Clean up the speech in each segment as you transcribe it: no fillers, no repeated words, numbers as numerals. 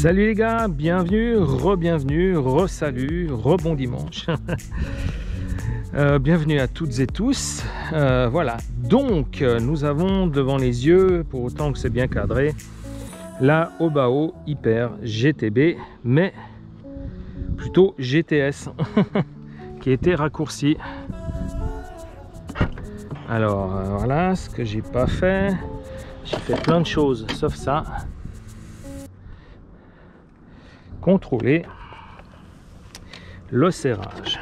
Salut les gars, bienvenue, re-bienvenue, re-salut, re-bon dimanche. Bienvenue à toutes et tous. Voilà, donc nous avons devant les yeux, pour autant que c'est bien cadré, la Obao Hyper GTB, mais plutôt GTS, qui a été raccourcie. Alors voilà ce que j'ai pas fait. J'ai fait plein de choses sauf ça. Contrôler le serrage.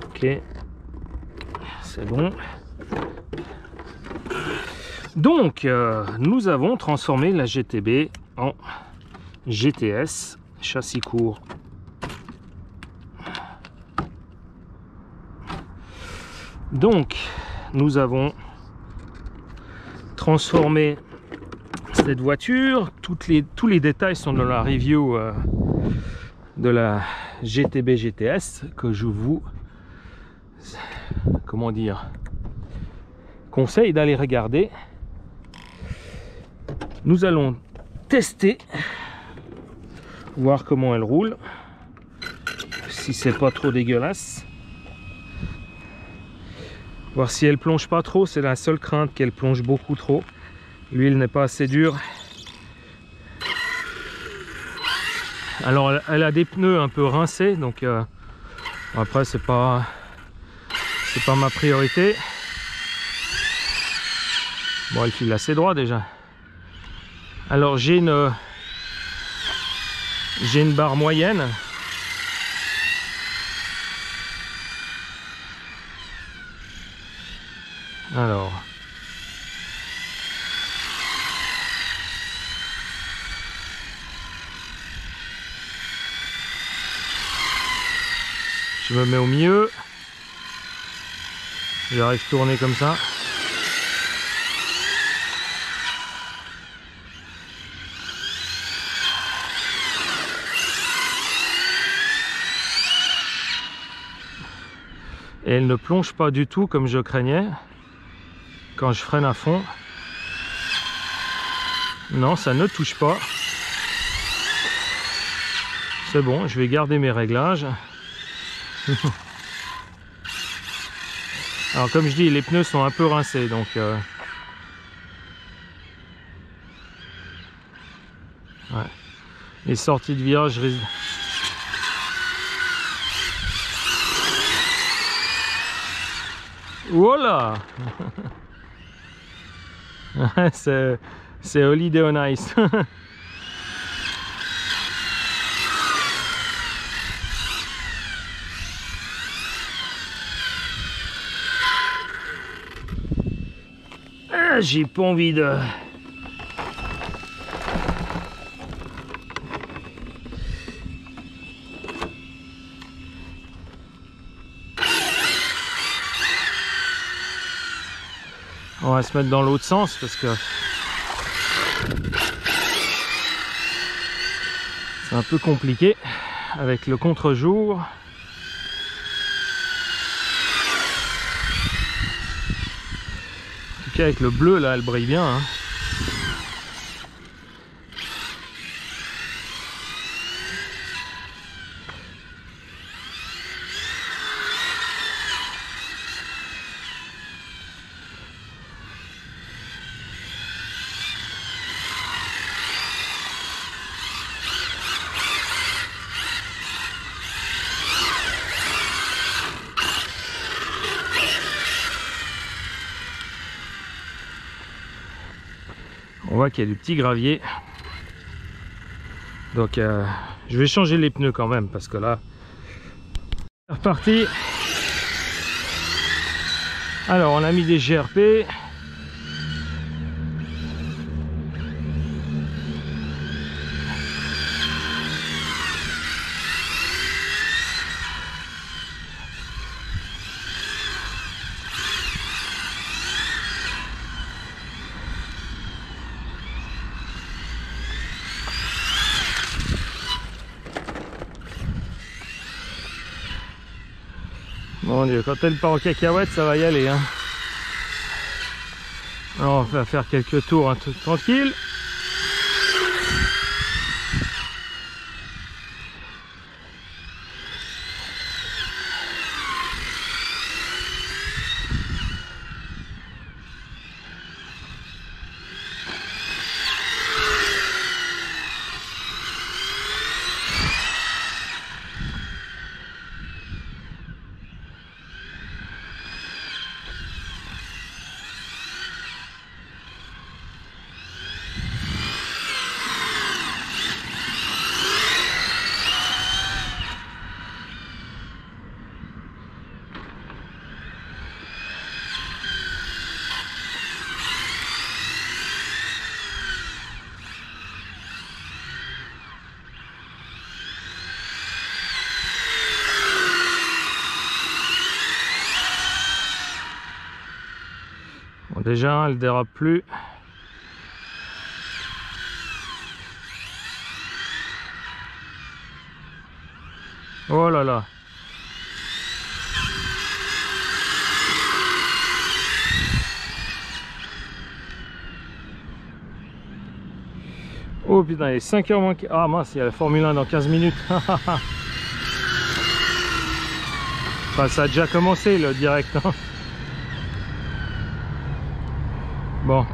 Ok, c'est bon. Donc nous avons transformé la GTB en GTS, châssis court. Donc nous avons transformé cette voiture. Tous les détails sont dans la review de la GTB GTS que je vous conseille d'aller regarder. Nous allons tester, voir comment elle roule, si c'est pas trop dégueulasse, voir si elle plonge pas trop. C'est la seule crainte, qu'elle plonge beaucoup trop. L'huile n'est pas assez dure. Alors elle a des pneus un peu rincés, donc après c'est pas ma priorité. Bon, elle file assez droit déjà. Alors j'ai une barre moyenne. Alors je me mets au milieu, j'arrive à tourner comme ça. Et elle ne plonge pas du tout comme je craignais quand je freine à fond. Non, ça ne touche pas. C'est bon, je vais garder mes réglages. Alors comme je dis, les pneus sont un peu rincés, donc ouais. Les sorties de virage risquent. Voilà. C'est Holiday on Ice. J'ai pas envie de... On va se mettre dans l'autre sens parce que c'est un peu compliqué avec le contre-jour. En tout cas avec le bleu là, elle brille bien, hein. On voit qu'il y a du petit gravier, donc je vais changer les pneus quand même parce que là c'est reparti. Alors on a mis des GRP. Mon Dieu, quand elle part en cacahuète, ça va y aller, hein. Alors on va faire quelques tours un peu tranquille. Bon, déjà, elle dérape plus. Oh là là. Oh putain, il est 5h moins... Ah mince, il y a la Formule 1 dans 15 minutes. Enfin, ça a déjà commencé le direct. Hein. Bon.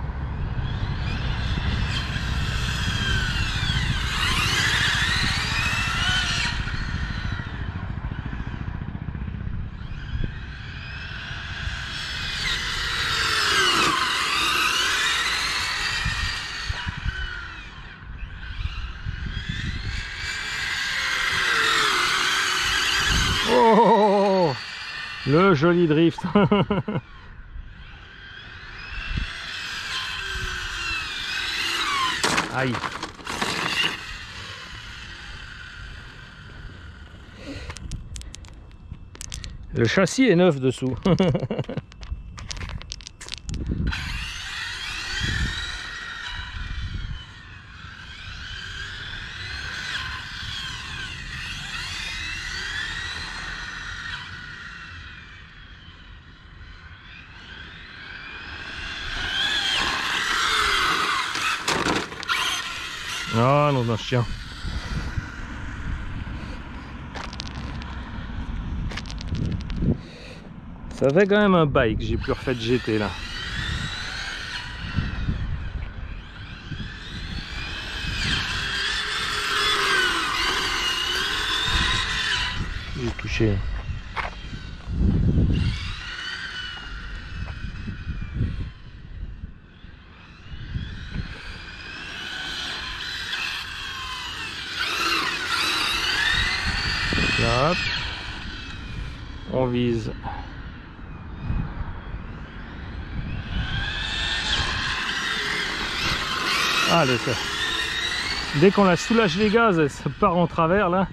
Oh, le joli drift. Aïe. Le châssis est neuf dessous. Ah non, non, chien. Ça fait quand même un bike, j'ai pu refaire GT là. J'ai touché. Là, hop. On vise. Ah, dès qu'on la soulage les gaz, ça part en travers là.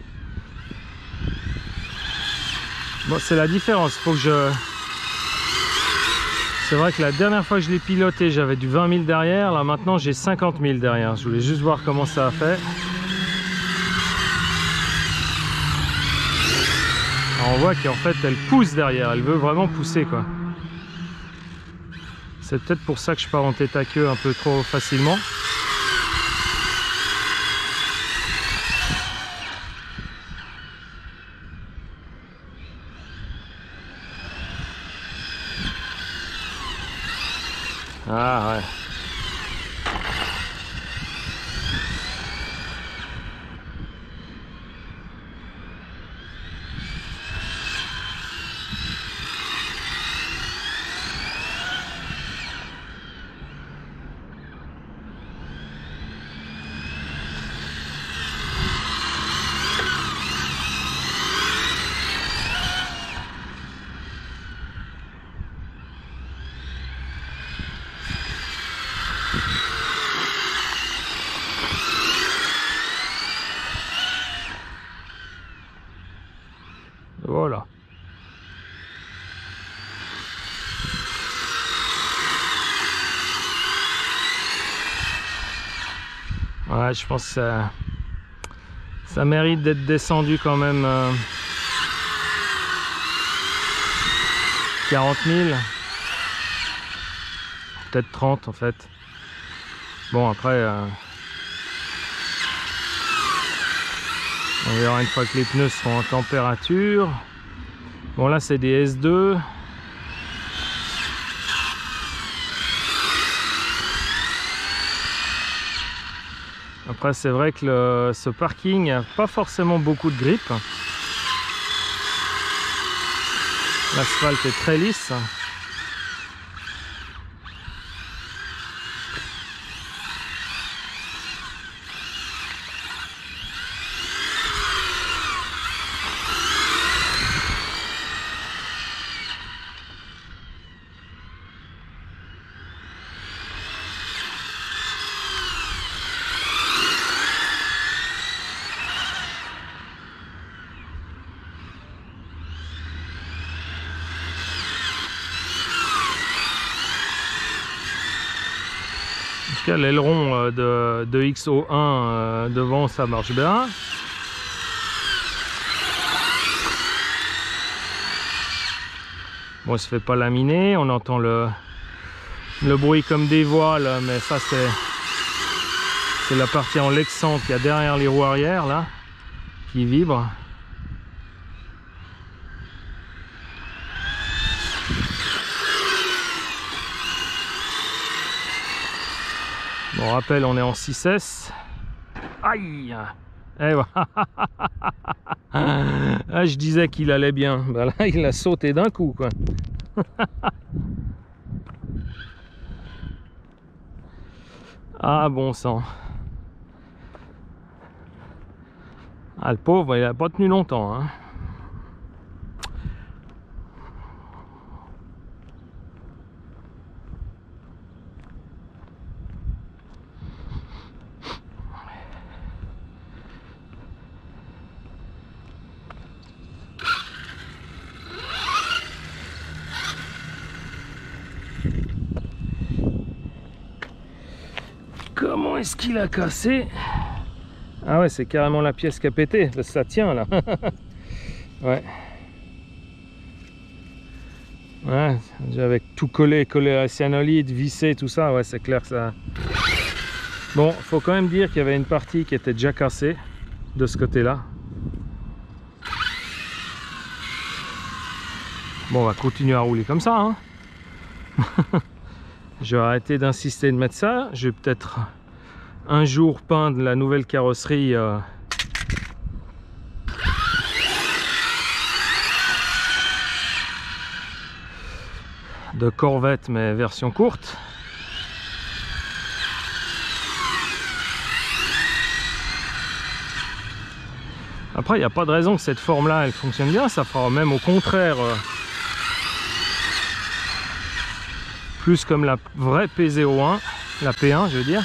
Bon, c'est la différence. Faut que je... C'est vrai que la dernière fois que je l'ai piloté, j'avais du 20 000 derrière. Là maintenant, j'ai 50 000 derrière. Je voulais juste voir comment ça a fait. Alors, on voit qu'en fait, elle pousse derrière. Elle veut vraiment pousser, quoi. C'est peut-être pour ça que je pars en tête à queue un peu trop facilement. Ah ouais. Voilà. Ouais, je pense que ça mérite d'être descendu quand même 40 000. peut-être 30 en fait. Bon après, on verra une fois que les pneus seront en température. Bon là c'est des S2. Après c'est vrai que ce parking n'a pas forcément beaucoup de grippe. L'asphalte est très lisse. L'aileron de XO1 devant, ça marche bien. Bon, il se fait pas laminer, on entend le bruit comme des voiles, mais ça c'est la partie en Lexan qu'il y a derrière les roues arrière là, qui vibre. Bon, rappel, on est en 6S. Aïe! Eh voilà. Ah, je disais qu'il allait bien. Ben là, il a sauté d'un coup, quoi. Ah, bon sang. Ah, le pauvre, il a pas tenu longtemps, hein. Comment est-ce qu'il a cassé? Ah ouais, c'est carrément la pièce qui a pété, parce que ça tient là. Ouais. Ouais, avec tout collé à la cyanolite, vissé, tout ça, ouais, c'est clair que ça... Bon, faut quand même dire qu'il y avait une partie qui était déjà cassée, de ce côté-là. Bon, on va continuer à rouler comme ça, hein. Je vais arrêter d'insister de mettre ça. Je vais peut-être un jour peindre la nouvelle carrosserie de Corvette, mais version courte. Après, il n'y a pas de raison que cette forme-là, elle fonctionne bien. Ça fera même au contraire plus comme la vraie P01, la P1 je veux dire.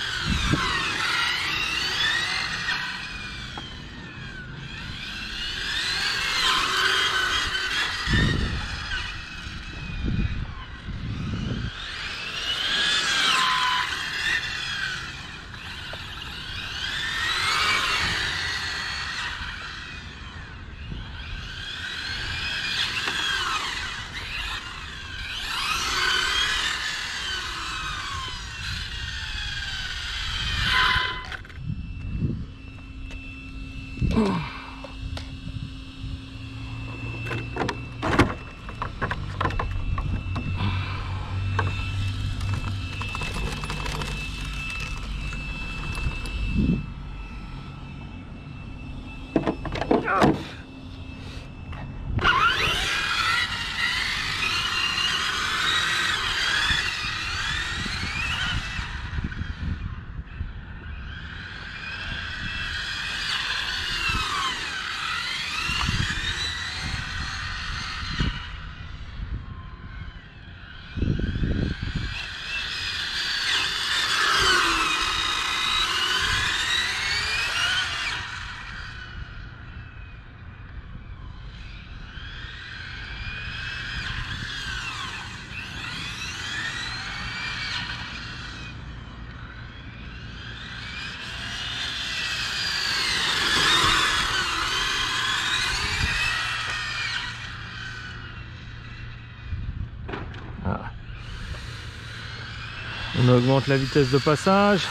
On augmente la vitesse de passage.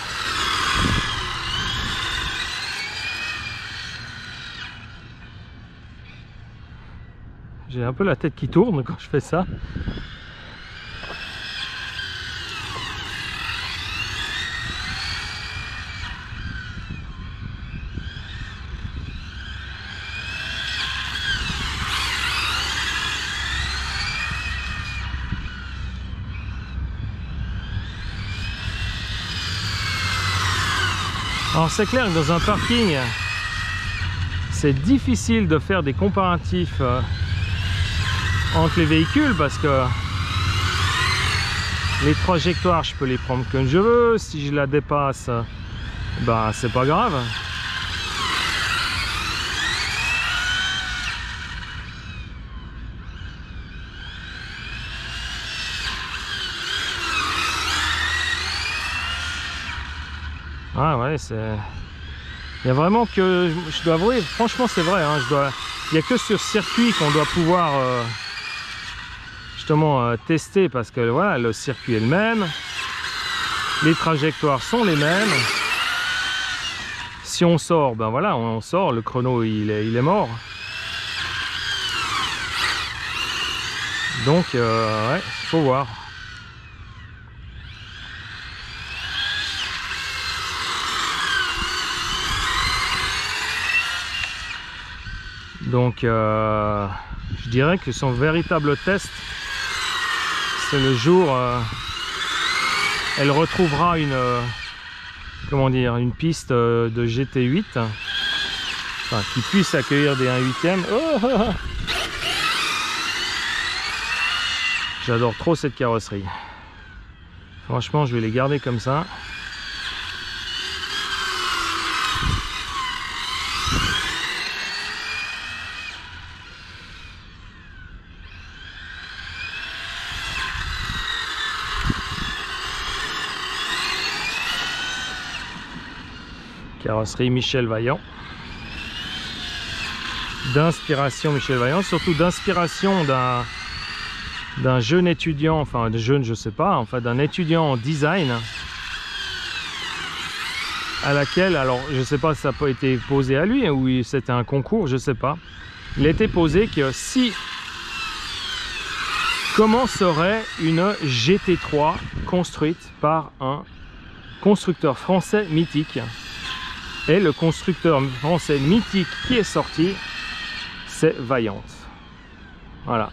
J'ai un peu la tête qui tourne quand je fais ça. Alors c'est clair que dans un parking, c'est difficile de faire des comparatifs entre les véhicules parce que les trajectoires je peux les prendre comme je veux, si je la dépasse bah c'est pas grave. Ah ouais, c'est... Il y a vraiment que... Je dois avouer, franchement c'est vrai, hein, il n'y a que sur circuit qu'on doit pouvoir justement tester parce que voilà, le circuit est le même, les trajectoires sont les mêmes. Si on sort, ben voilà, on sort, le chrono il est mort. Donc ouais, faut voir. Donc je dirais que son véritable test, c'est le jour elle retrouvera une comment dire, une piste de GT8 enfin, qui puisse accueillir des 1/8e. Oh, j'adore trop cette carrosserie, franchement je vais les garder comme ça. Carrosserie Michel Vaillant, d'inspiration Michel Vaillant, surtout d'inspiration d'un jeune étudiant, enfin de jeune je sais pas, enfin d'un étudiant en design à laquelle, alors je sais pas si ça n'a pas été posé à lui ou c'était un concours, je sais pas, il a été posé que si comment serait une GT3 construite par un constructeur français mythique. Et le constructeur français mythique qui est sorti, c'est Vaillant. Voilà.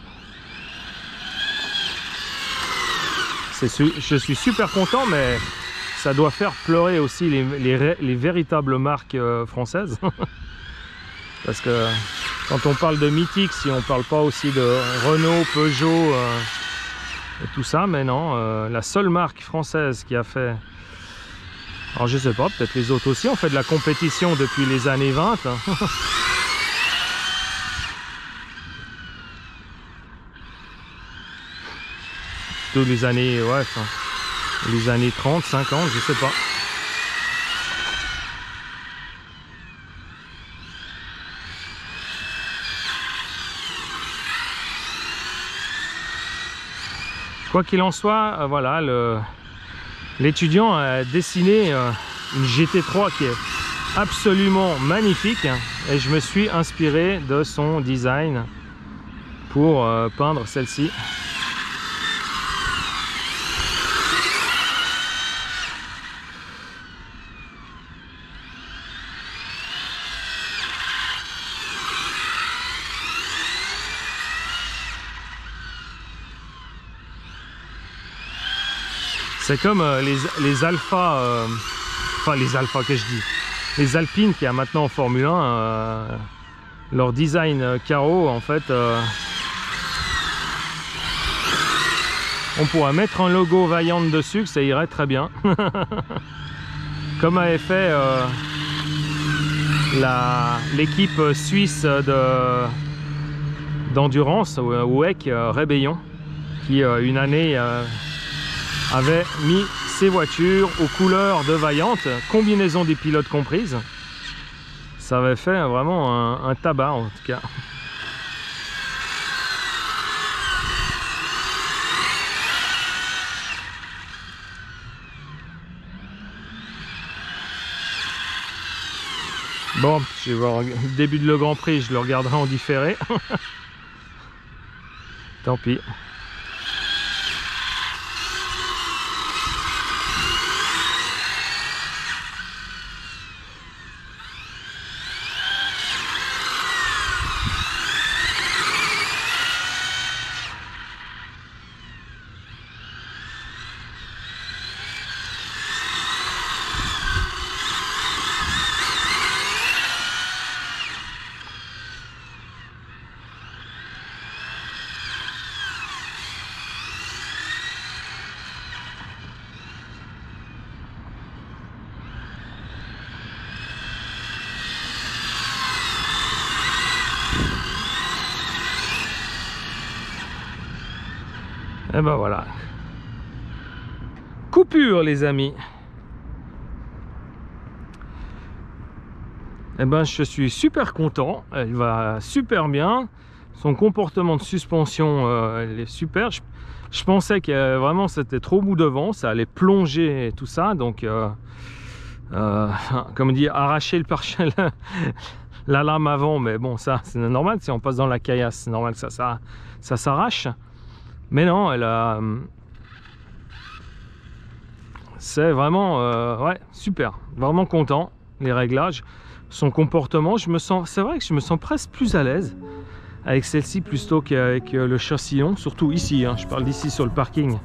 Je suis super content, mais ça doit faire pleurer aussi les véritables marques françaises. Parce que quand on parle de mythique, si on parle pas aussi de Renault, Peugeot et tout ça, mais non, la seule marque française qui a fait... Alors je sais pas, peut-être les autres aussi ont fait de la compétition depuis les années 20. Tous les années, ouais, enfin, les années 30, 50, je sais pas. Quoi qu'il en soit, voilà, l'étudiant a dessiné une GT3 qui est absolument magnifique et je me suis inspiré de son design pour peindre celle-ci. C'est comme les alphas, enfin les alphas que je dis, les Alpines qui a maintenant en Formule 1, leur design carreau en fait, on pourrait mettre un logo Vaillant dessus, que ça irait très bien. Comme avait fait l'équipe suisse d'endurance, WEC Rébellion, qui une année avait mis ses voitures aux couleurs de Vaillant, combinaison des pilotes comprises. Ça avait fait vraiment un tabac en tout cas. Bon, je vais voir le début de le Grand Prix, je le regarderai en différé. Tant pis. Et ben voilà. Coupure les amis. Et ben je suis super content. Elle va super bien. Son comportement de suspension elle est super. Je pensais que vraiment c'était trop bout devant. Ça allait plonger et tout ça. Donc comme on dit, arracher le pare-choc, la lame avant. Mais bon, ça c'est normal. Si on passe dans la caillasse, c'est normal que ça s'arrache. Mais non, elle a... C'est vraiment... ouais, super. Vraiment content. Les réglages, son comportement. C'est vrai que je me sens presque plus à l'aise avec celle-ci plutôt qu'avec le Châsillon. Surtout ici, hein, je parle d'ici sur le parking.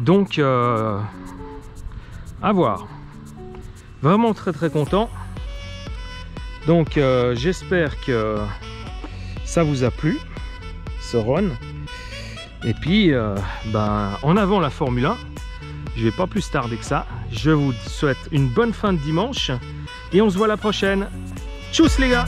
Donc, à voir. Vraiment très très content. Donc, j'espère que ça vous a plu, ce run. Et puis, ben, en avant la Formule 1. Je vais pas plus tarder que ça. Je vous souhaite une bonne fin de dimanche. Et on se voit la prochaine. Tchuss les gars!